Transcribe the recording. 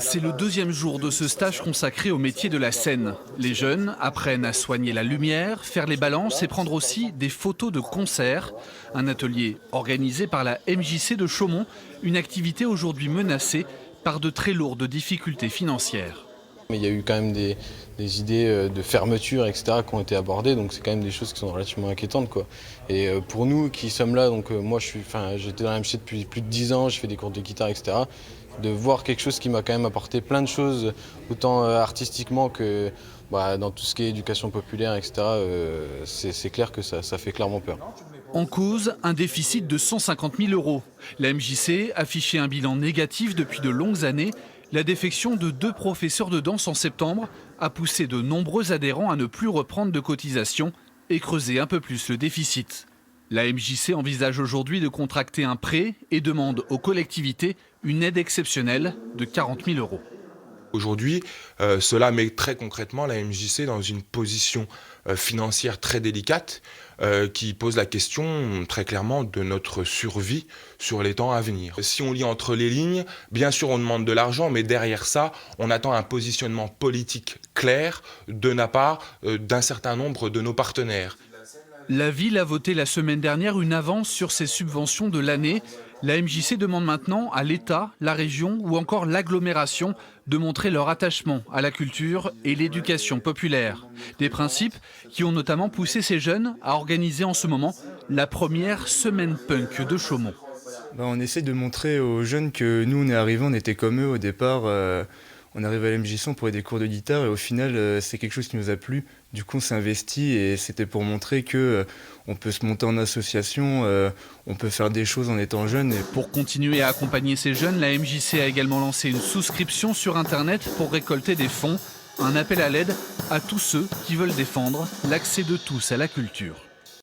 C'est le deuxième jour de ce stage consacré au métier de la scène. Les jeunes apprennent à soigner la lumière, faire les balances et prendre aussi des photos de concert. Un atelier organisé par la MJC de Chaumont, une activité aujourd'hui menacée par de très lourdes difficultés financières. Mais il y a eu quand même des idées de fermeture, etc. qui ont été abordées, donc c'est quand même des choses qui sont relativement inquiétantes, quoi. Et pour nous qui sommes là, donc moi j'étais dans la MJC depuis plus de 10 ans, je fais des cours de guitare, etc. De voir quelque chose qui m'a quand même apporté plein de choses, autant artistiquement que dans tout ce qui est éducation populaire, etc. C'est clair que ça fait clairement peur. En cause, un déficit de 150 000 €. La MJC affichait un bilan négatif depuis de longues années. La défection de 2 professeurs de danse en septembre a poussé de nombreux adhérents à ne plus reprendre de cotisations et creuser un peu plus le déficit. La MJC envisage aujourd'hui de contracter un prêt et demande aux collectivités une aide exceptionnelle de 40 000 €. Aujourd'hui, cela met très concrètement la MJC dans une position financière très délicate qui pose la question très clairement de notre survie sur les temps à venir. Si on lit entre les lignes, bien sûr on demande de l'argent, mais derrière ça, on attend un positionnement politique clair de la part d'un certain nombre de nos partenaires. La ville a voté la semaine dernière une avance sur ses subventions de l'année. La MJC demande maintenant à l'État, la région ou encore l'agglomération de montrer leur attachement à la culture et l'éducation populaire. Des principes qui ont notamment poussé ces jeunes à organiser en ce moment la première semaine punk de Chaumont. On essaie de montrer aux jeunes que nous on est arrivés, on était comme eux au départ. On arrive à la MJC, on prenait des cours de guitare et au final c'est quelque chose qui nous a plu. Du coup on s'est investi et c'était pour montrer que on peut se monter en association, on peut faire des choses en étant jeune. Pour continuer à accompagner ces jeunes, la MJC a également lancé une souscription sur Internet pour récolter des fonds. Un appel à l'aide à tous ceux qui veulent défendre l'accès de tous à la culture.